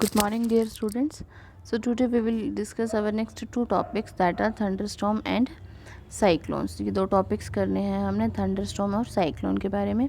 Good morning, dear students. So today we will discuss our next two topics, that are thunderstorm and cyclones. ये दो topics करने हैं हमने, thunderstorm और cyclone के बारे में.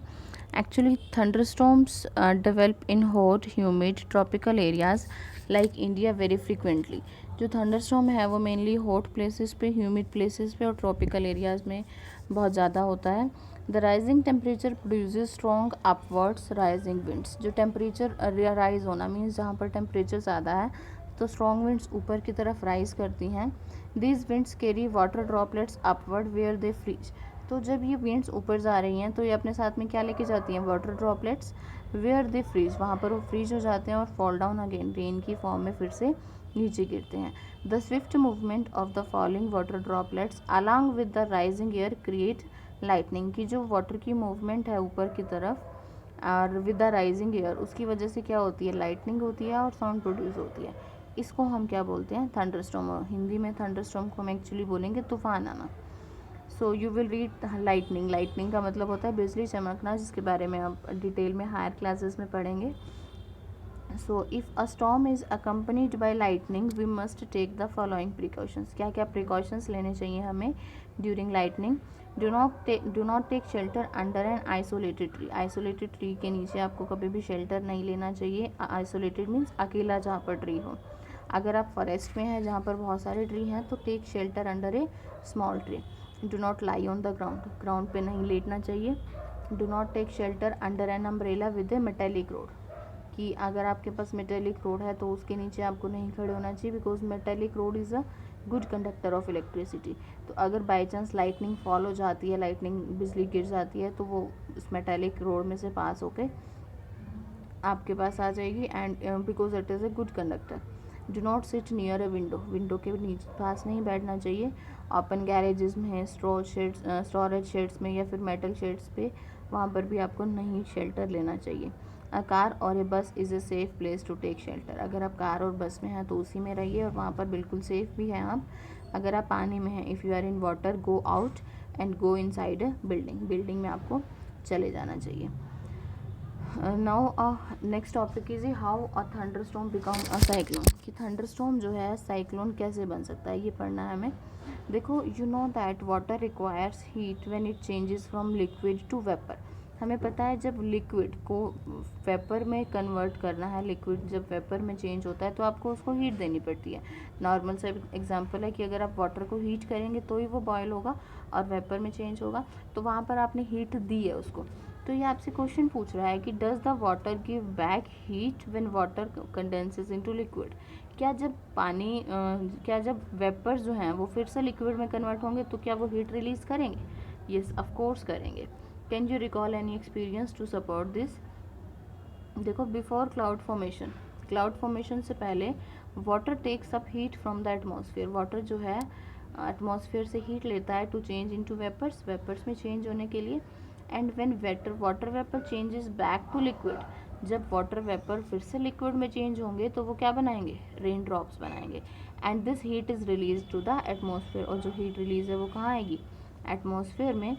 Actually thunderstorms develop in hot humid tropical areas like India very frequently. जो थंडरस्टॉर्म है वो मेनली हॉट प्लेसेस पे, ह्यूमिड प्लेसेस पे और ट्रॉपिकल एरियाज़ में बहुत ज़्यादा होता है. The rising temperature produces strong upwards rising winds. जो टेम्परेचर राइज होना मीन्स जहाँ पर टेम्परेचर ज़्यादा है तो स्ट्रॉन्ग विंड्स ऊपर की तरफ राइज करती हैं. These winds carry water droplets upward where they freeze. तो जब ये विंड्स ऊपर जा रही हैं तो ये अपने साथ में क्या लेके जाती हैं, water droplets. Where they freeze, वहाँ पर वो फ्रीज हो जाते हैं और फॉल डाउन अगेन, रेन की फॉर्म में फिर से नीचे गिरते हैं. The swift movement of the falling water droplets along with the rising air create lightning. की जो वाटर की मूवमेंट है ऊपर की तरफ और विद द राइजिंग एयर, उसकी वजह से क्या होती है, लाइटनिंग होती है और साउंड प्रोड्यूस होती है. इसको हम क्या बोलते हैं, थंडरस्टॉर्म. हिंदी में थंडरस्टॉर्म को हम एक्चुअली बोलेंगे तूफान आना. So you will read lightning. Lightning का मतलब होता है बिजली चमकना, जिसके बारे में आप डिटेल में हायर क्लासेस में पढ़ेंगे. So if a storm is accompanied by lightning we must take the following precautions. क्या क्या प्रिकॉशंस लेने चाहिए हमें during lightning. Do not take shelter under an isolated tree. Isolated tree के नीचे आपको कभी भी शेल्टर नहीं लेना चाहिए. आइसोलेटेड मीन्स अकेला जहाँ पर ट्री हो. अगर आप फॉरेस्ट में हैं जहाँ पर बहुत सारे ट्री हैं तो take shelter under a small tree. Do not lie on the ground. Ground पे नहीं लेटना चाहिए. Do not take shelter under an umbrella with a metallic rod. कि अगर आपके पास मेटेलिक रोड है तो उसके नीचे आपको नहीं खड़े होना चाहिए, because metallic road is a good conductor of electricity. तो अगर बाई चांस लाइटनिंग फॉल हो जाती है, लाइटनिंग बिजली गिर जाती है, तो वो उस मेटेलिक रोड में से पास होके आपके पास आ जाएगी, and because it is a good conductor. Do not sit near a window. Window के नीचे पास नहीं बैठना चाहिए. ओपन गैरेजेस में, स्टोरेज शेड्स में या फिर मेटल शेड्स पे, वहाँ पर भी आपको नहीं शेल्टर लेना चाहिए. अ कार और a bus is a safe place to take shelter. अगर आप कार और बस में हैं तो उसी में रहिए और वहाँ पर बिल्कुल सेफ़ भी हैं आप. अगर आप पानी में हैं, if you are in water, go out and go inside a building. Building में आपको चले जाना चाहिए. Now next topic is how a thunderstorm become a cyclone. कि थंडरस्टॉर्म जो है साइक्लोन कैसे बन सकता है, ये पढ़ना है हमें. देखो, you know that water requires heat when it changes from liquid to vapour. हमें पता है जब लिक्विड को वेपर में कन्वर्ट करना है, लिक्विड जब वेपर में चेंज होता है तो आपको उसको हीट देनी पड़ती है. नॉर्मल सा एग्जांपल है कि अगर आप वाटर को हीट करेंगे तो ही वो बॉयल होगा और वेपर में चेंज होगा, तो वहाँ पर आपने हीट दी है उसको. तो ये आपसे क्वेश्चन पूछ रहा है कि does the water give back heat when water condenses into liquid. क्या जब क्या जब वेपर्स जो हैं वो फिर से लिक्विड में कन्वर्ट होंगे तो क्या वो हीट रिलीज करेंगे. यस, ऑफ कोर्स करेंगे. Can you recall any experience to support this. देखो, बिफोर क्लाउड फॉर्मेशन से पहले water takes up heat from the atmosphere. Water जो है एटमॉस्फेयर से हीट लेता है टू चेंज इनटू वेपर्स में चेंज होने के लिए. And when water vapour changes back to liquid, जब वाटर वेपर फिर से लिक्विड में चेंज होंगे तो वो क्या बनाएंगे, रेन ड्रॉप्स बनाएंगे. And this heat is release to the atmosphere. और जो हीट रिलीज है वो कहाँ आएगी, एटमॉस्फेयर में.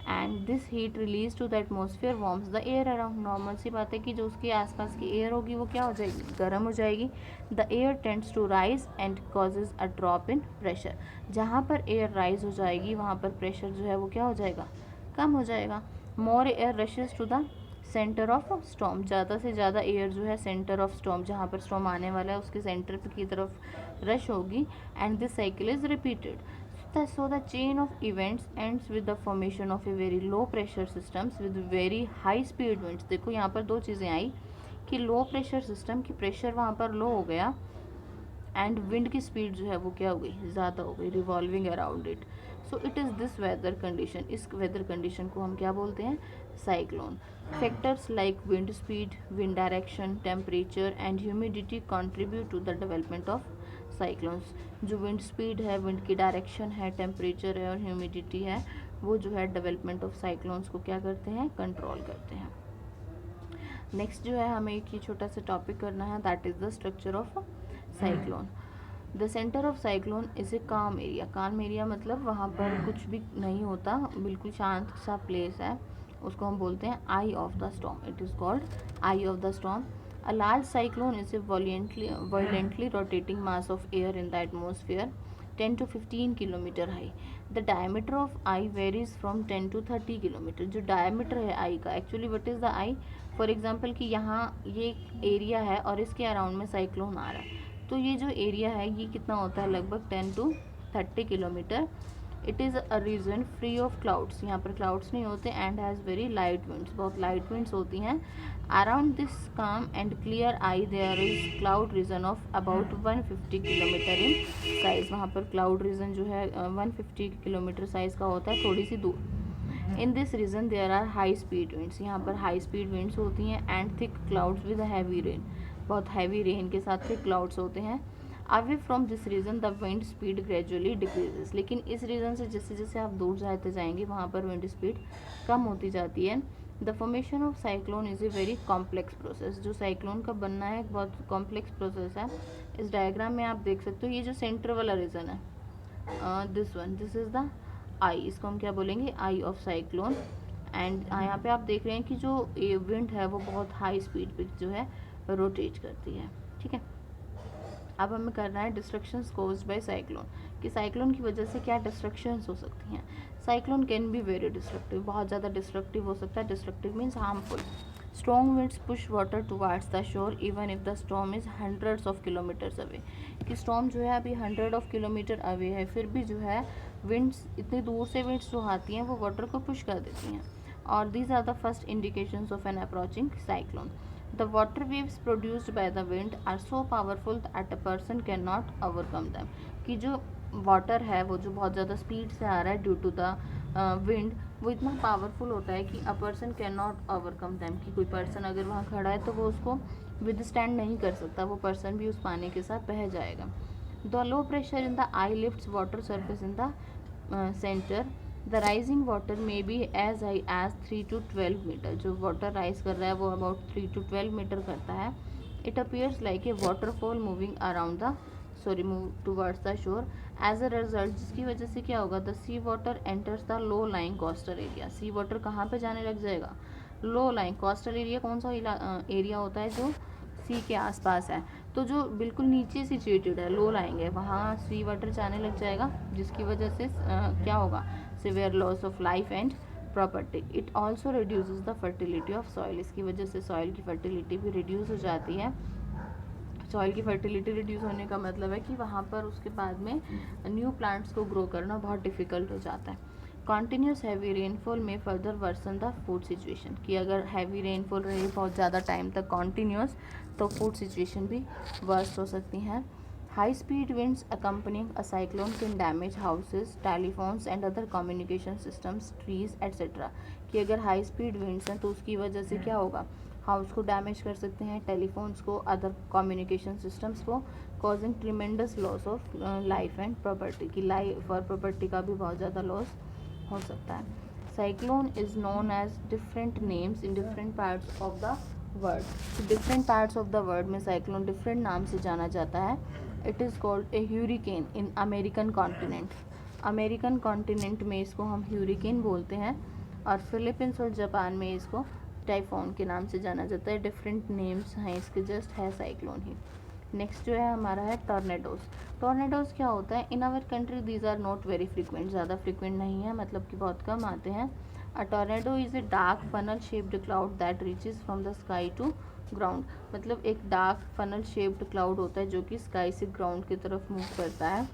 And this heat release to the atmosphere warms the air around. Normal सी बात है कि जो उसके आसपास की एयर होगी वो क्या हो जाएगी, गर्म हो जाएगी. The air tends to rise and causes a drop in pressure. जहाँ पर एयर राइज हो जाएगी वहाँ पर प्रेशर जो है वो क्या हो जाएगा, कम हो जाएगा. More air rushes to the centre of storm. ज़्यादा से ज़्यादा एयर जो है सेंटर ऑफ स्टॉर्म, जहाँ पर स्टॉर्म आने वाला है उसके सेंटर की तरफ रश होगी. And this cycle is repeated. So the chain of events ends with the formation of a very low pressure systems with very high speed winds. देखो यहाँ पर दो चीज़ें आई कि लो प्रेशर सिस्टम की प्रेशर वहाँ पर लो हो गया एंड विंड की स्पीड जो है वो क्या हो गई, ज़्यादा हो गई, revolving around it. So it is this weather condition. इस वेदर कंडीशन को हम क्या बोलते हैं, cyclone. Factors like wind speed, wind direction, temperature and humidity contribute to the development of cyclones. जो विंड स्पीड है, विंड की डायरेक्शन है, टेम्परेचर है और ह्यूमिडिटी है, वो जो है डेवलपमेंट ऑफ साइक्लोन्स को क्या करते हैं, कंट्रोल करते हैं. नेक्स्ट जो है हमें एक ही छोटा सा टॉपिक करना है, that is the structure of cyclone. The centre of cyclone is a काम एरिया. काम एरिया मतलब वहाँ पर कुछ भी नहीं होता, बिल्कुल शांत सा प्लेस है, उसको हम बोलते हैं eye of the storm. It is called eye of the storm. A large cyclone is a violently rotating mass of air in the atmosphere 10 to 15 kilometre high. The diameter of I varies from 10 to 30 kilometre. जो diameter है आई का, actually what is the I, for example कि यहाँ ये area है और इसके around में साइक्लोन आ रहा है, तो ये जो एरिया है ये कितना होता है, लगभग 10 to 30 kilometre. It is a region free of clouds, यहाँ पर क्लाउड्स नहीं होते, and has very light winds, बहुत लाइट विंड्स होती हैं. Around this calm and clear eye there is cloud region of about 150 kilometre in size. वहाँ पर cloud reason जो है 150 किलोमीटर साइज़ का होता है, थोड़ी सी दूर. In this region there are high speed winds, यहाँ पर हाई स्पीड विंड्स होती हैं. And thick clouds with heavy rain, बहुत हैवी रेन के साथ थिक क्लाउड्स होते हैं. Away from this region the wind speed gradually decreases, लेकिन इस रीजन से जैसे जैसे आप दूर जाते जाएंगे वहाँ पर विंड स्पीड कम होती जाती है. The formation of cyclone is a very complex process, जो साइक्लोन का बनना है एक बहुत कॉम्प्लेक्स प्रोसेस है. इस डायग्राम में आप देख सकते हो ये जो सेंटर वाला रीजन है, दिस इज़ द आई, इसको हम क्या बोलेंगे, आई ऑफ साइक्लोन. एंड यहाँ पे आप देख रहे हैं कि जो विंड है वो बहुत हाई स्पीड पे जो है रोटेट करती है. ठीक है, अब हमें करना है डिस्ट्रक्शंस कोज्ड बाय साइक्लोन, कि साइक्लोन की वजह से क्या डिस्ट्रक्शंस हो सकती हैं. Cyclone can be very destructive, बहुत ज़्यादा डिस्ट्रक्टिव हो सकता है. Destructive means harmful. Strong winds push water towards the shore even if the storm is hundreds of kilometres away, कि स्टॉर्म जो है अभी 100 ऑफ किलोमीटर अवे है, फिर भी जो है विंड्स, इतनी दूर से विंड्स जो आती हैं वो वाटर को पुश कर देती हैं. और these are the first indications of an approaching cyclone. The water waves produced by the wind are so powerful that a person cannot overcome them, कि जो वाटर है वो जो बहुत ज़्यादा स्पीड से आ रहा है ड्यू टू द विंड, वो इतना पावरफुल होता है कि a person can not overcome them, कि कोई पर्सन अगर वहाँ खड़ा है तो वो उसको विदस्टैंड नहीं कर सकता, वो पर्सन भी उस पानी के साथ बह जाएगा. The low pressure in the eye lifts water surface in the centre. The rising water may be as high as 3 to 12 metre, जो वाटर राइज कर रहा है वो अबाउट 3 to 12 मीटर करता है. It appears like a waterfall moving around the move towards the shore. As a result, जिसकी वजह से क्या होगा, the sea water enters the low lying coastal area. Sea water कहाँ पे जाने लग जाएगा, लो लाइंग. कोस्टल एरिया कौन सा एरिया होता है जो सी के आसपास है, तो जो बिल्कुल नीचे सिचुएटेड है, लो लाइंग है, वहाँ सी वाटर जाने लग जाएगा, जिसकी वजह से क्या होगा, severe loss of life and property. It also reduces the fertility of soil, इसकी वजह से सॉइल की फर्टिलिटी भी रिड्यूस हो जाती है. सॉइल की फर्टिलिटी रिड्यूस होने का मतलब है कि वहाँ पर उसके बाद में न्यू प्लांट्स को ग्रो करना बहुत डिफ़िकल्ट हो जाता है. कॉन्टीन्यूस हैवी रेनफॉल में further worsen the food situation, कि अगर हैवी रेनफॉल रहे बहुत ज़्यादा टाइम तक कॉन्टीन्यूस, तो फूड सिचुएशन भी वर्स्ट हो सकती हैं. High speed winds accompanying a cyclone can damage houses, telephones and other communication systems, trees etcetera, कि अगर हाई स्पीड विंड्स हैं तो उसकी वजह से क्या होगा, हाउस को डैमेज कर सकते हैं, टेलीफोन्स को, अदर कम्युनिकेशन सिस्टम्स को, causing tremendous loss of life and property, की लाइफ और प्रॉपर्टी का भी बहुत ज़्यादा लॉस हो सकता है. Cyclone is known as different names in different parts of the world. Different parts of the world में साइक्लोन डिफरेंट नाम से जाना जाता है. It is called a hurricane in American continent. American continent में इसको हम ह्यूरिकेन बोलते हैं, और फिलीपींस और जापान में इसको टाइफोन के नाम से जाना जाता है. डिफरेंट नेम्स हैं इसके, जस्ट है साइक्लोन ही. नेक्स्ट जो है हमारा है टॉर्नेडोज. टॉर्नेडोज क्या होता है, in our country these are not very frequent, ज़्यादा फ्रिक्वेंट नहीं है, मतलब कि बहुत कम आते हैं. A tornado is a dark funnel shaped cloud that reaches from the sky to ground. मतलब एक डार्क फनल शेप्ड क्लाउड होता है जो कि स्काई से ग्राउंड की तरफ मूव करता है,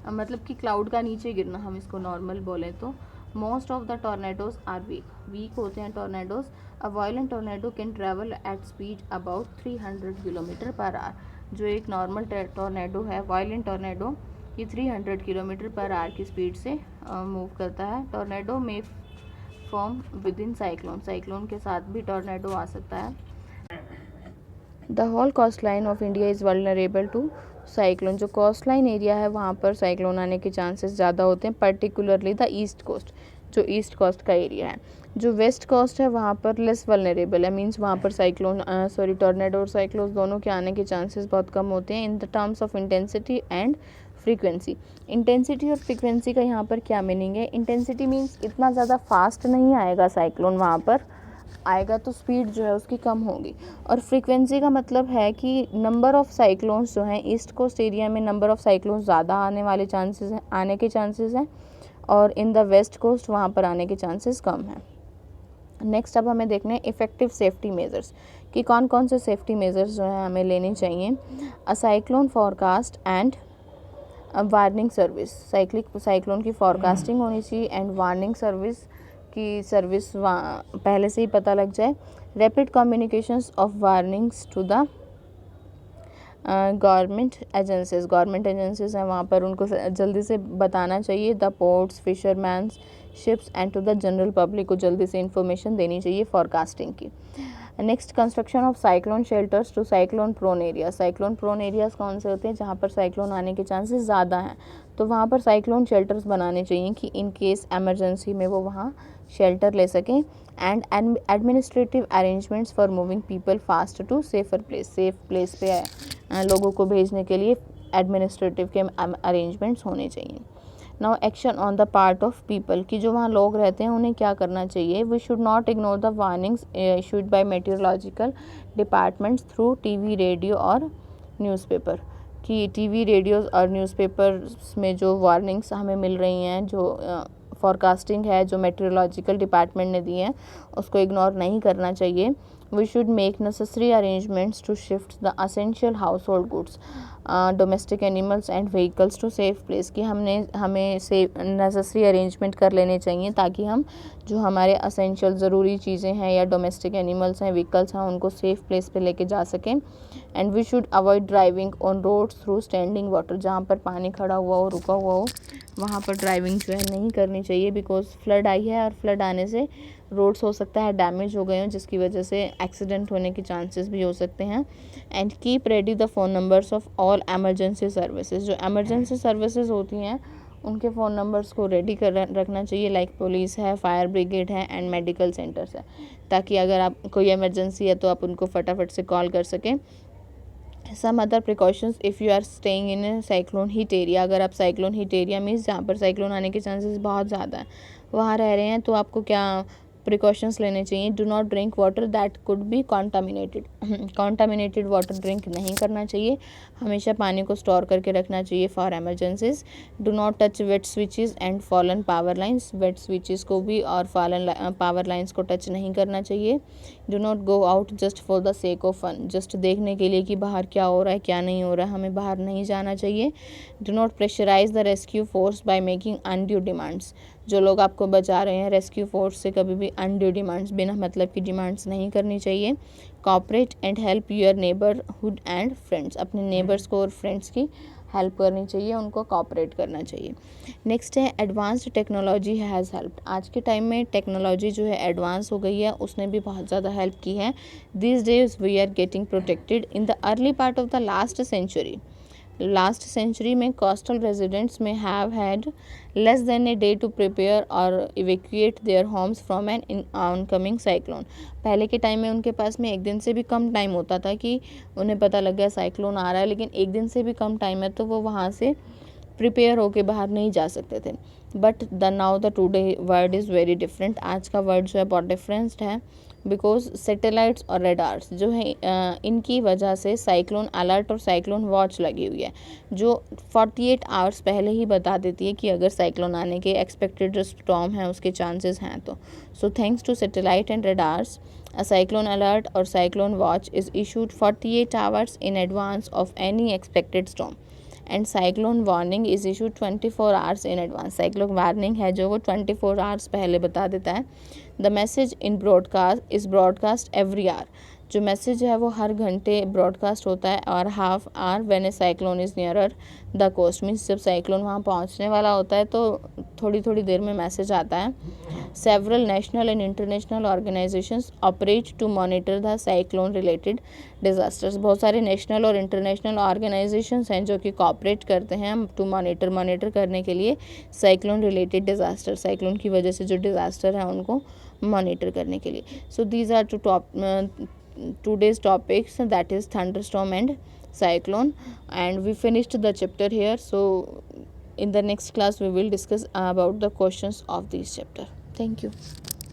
मतलब कि क्लाउड का नीचे गिरना, हम इसको नॉर्मल बोलें तो. Most of the tornadoes are weak होते हैं tornadoes. A violent tornado can travel at speed about 300 kilometre per hour. जो एक नॉर्मल टॉर्नेडो है, वायलेंट टॉर्नेडो, ये 300 किलोमीटर पर आवर की स्पीड से मूव करता है. टॉर्नेडो में form within cyclone, cyclone के साथ भी टॉर्नेडो आ सकता है. The whole coast line of India is vulnerable to cyclone. जो कोस्ट लाइन एरिया है वहाँ पर साइक्लोन आने के चांसेस ज़्यादा होते हैं, पर्टिकुलरली द ईस्ट कोस्ट, जो ईस्ट कोस्ट का एरिया है. जो वेस्ट कोस्ट है वहाँ पर लेस वल्नरेबल है, मीन्स वहाँ पर टॉर्नेडो और साइक्लोन दोनों के आने के चांसेस बहुत कम होते हैं. In the terms of intensity and frequency. Intensity और फ्रीक्वेंसी का यहाँ पर क्या मीनिंग है, इंटेंसिटी मीन्स इतना ज़्यादा फास्ट नहीं आएगा साइक्लोन वहाँ पर, आएगा तो स्पीड जो है उसकी कम होगी। और फ्रीक्वेंसी का मतलब है कि नंबर ऑफ़ साइक्लोन्स जो हैं ईस्ट कोस्ट एरिया में नंबर ऑफ़ साइक्लोन्स ज़्यादा आने के चांसेस हैं, और इन द वेस्ट कोस्ट वहाँ पर आने के चांसेस कम हैं। नेक्स्ट अब हमें देखना है इफ़ेक्टिव सेफ्टी मेजर्स कि कौन कौन से सेफ्टी मेजर्स जो हैं हमें लेने चाहिए। A cyclone forecast and warning service, cyclone की फॉरकास्टिंग होनी चाहिए एंड वार्निंग सर्विस की सर्विस पहले से ही पता लग जाए। Rapid communications of warnings to the government agencies हैं वहाँ पर उनको जल्दी से बताना चाहिए। The ports, fishermans, ships and to the general public को जल्दी से इंफॉर्मेशन देनी चाहिए फॉरकास्टिंग की। Next, construction of cyclone shelters to cyclone prone area. Cyclone prone areas कौन से होते हैं? जहाँ पर साइक्लोन आने के चांसेस ज़्यादा हैं, तो वहाँ पर साइक्लोन शेल्टर्स बनाने चाहिए कि इन केस एमरजेंसी में वो वहाँ शेल्टर ले सकें। And administrative arrangements for moving people fast to safer place, safe place पे लोगों को भेजने के लिए एडमिनिस्ट्रेटिव के अरेंजमेंट्स होने चाहिए। Now action on the part of people कि जो वहाँ लोग रहते हैं उन्हें क्या करना चाहिए। We should not ignore the warnings issued by meteorological departments through TV, radio और न्यूज़पेपर, कि टीवी, रेडियोज़ और न्यूज़पेपर्स में जो वार्निंग्स हमें मिल रही हैं, जो फॉरकास्टिंग है जो मेट्रोलॉजिकल डिपार्टमेंट ने दी है, उसको इग्नोर नहीं करना चाहिए। We should make necessary arrangements to shift the essential household goods, domestic animals and vehicles to safe place, कि हमें सेफ नेसेसरी अरेंजमेंट कर लेने चाहिए ताकि हम जो हमारे असेंशियल ज़रूरी चीज़ें हैं या डोमेस्टिक एनिमल्स हैं, व्हीकल्स हैं, उनको सेफ प्लेस पे लेके जा सकें। And we should avoid driving on roads through standing water, जहाँ पर पानी खड़ा हुआ हो, रुका हुआ हो, वहाँ पर ड्राइविंग जो है नहीं करनी चाहिए, बिकॉज फ्लड आई है और फ्लड आने से रोड्स हो सकता है डैमेज हो गए हों, जिसकी वजह से एक्सीडेंट होने के चांसेस भी हो सकते हैं। And keep ready the phone numbers of all emergency services, जो एमरजेंसी सर्विसेज होती हैं उनके फ़ोन नंबर्स को रेडी कर रखना चाहिए, लाइक पुलिस है, फायर ब्रिगेड है एंड मेडिकल सेंटर्स है, ताकि अगर आप कोई इमरजेंसी है तो आप उनको फटाफट से कॉल कर सकें। Some other precautions if you are staying in a cyclone hit area, अगर आप साइक्लोन हिट एरिया मीन्स जहाँ पर साइक्लोन आने के चांसेस बहुत ज़्यादा हैं वहाँ रह रहे हैं, तो आपको क्या प्रिकॉशंस लेने चाहिए। Do not drink water that could be contaminated, contaminated water drink नहीं करना चाहिए, हमेशा पानी को स्टोर करके रखना चाहिए for emergencies. Do not touch wet switches and fallen power lines, wet switches को भी और फॉलन पावर लाइंस को टच नहीं करना चाहिए। Do not go out just for the sake of fun, just देखने के लिए कि बाहर क्या हो रहा है क्या नहीं हो रहा है, हमें बाहर नहीं जाना चाहिए। Do not pressurise the rescue force by making undue demands, जो लोग आपको बचा रहे हैं रेस्क्यू फोर्स से कभी भी अनड्यू डिमांड्स, बिना मतलब की डिमांड्स नहीं करनी चाहिए। Cooperate and help your neighbourhood and friends, अपने नेबर्स को और फ्रेंड्स की हेल्प करनी चाहिए, उनको कॉपरेट करना चाहिए। नेक्स्ट है एडवांस्ड टेक्नोलॉजी हैज़ हेल्प्ड, आज के टाइम में टेक्नोलॉजी जो है एडवांस हो गई है, उसने भी बहुत ज़्यादा हेल्प की है। This days we are getting protected. In the early part of the last century में कोस्टल रेजिडेंट्स में have had less than a day to prepare और evacuate their homes from an oncoming cyclone. पहले के time में उनके पास में एक दिन से भी कम टाइम होता था कि उन्हें पता लग गया साइक्लोन आ रहा है, लेकिन एक दिन से भी कम टाइम है तो वो वहाँ से प्रिपेयर होके बाहर नहीं जा सकते थे। But now the today world is very different, आज का वर्ल्ड जो है बहुत डिफरेंट है, बिकॉज सैटेलाइट्स और रेडार्स जो है इनकी वजह से साइक्लोन अलर्ट और साइक्लोन वॉच लगी हुई है, जो 48 आवर्स पहले ही बता देती है कि अगर साइक्लोन आने के एक्सपेक्टेड जो स्टॉर्म है उसके चांसेस हैं तो। So thanks to satellite and radars a cyclone alert or cyclone watch is issued 48 hours in advance of any expected storm and cyclone warning is issued 24 hours in advance। cyclone warning है जो वो 24 hours पहले बता देता है। the message in broadcast is broadcast every hour, जो message है वो हर घंटे ब्रॉडकास्ट होता है। और half hour when a cyclone is nearer the coast, means जब साइक्लोन वहाँ पहुँचने वाला होता है तो थोड़ी थोड़ी देर में मैसेज आता है। Several national and international organisations operate to monitor the cyclone related disasters, बहुत सारे नेशनल और इंटरनेशनल ऑर्गेनाइजेशंस हैं जो कि कॉपरेट करते हैं टू मॉनिटर करने के लिए साइक्लोन रिलेटेड डिज़ास्टर, साइक्लोन की वजह से जो डिज़ास्टर है उनको मॉनिटर करने के लिए। So these are today's topics, that is thunderstorm and cyclone, and we finished the chapter here. So in the next class we will discuss about the questions of this chapter. Thank you.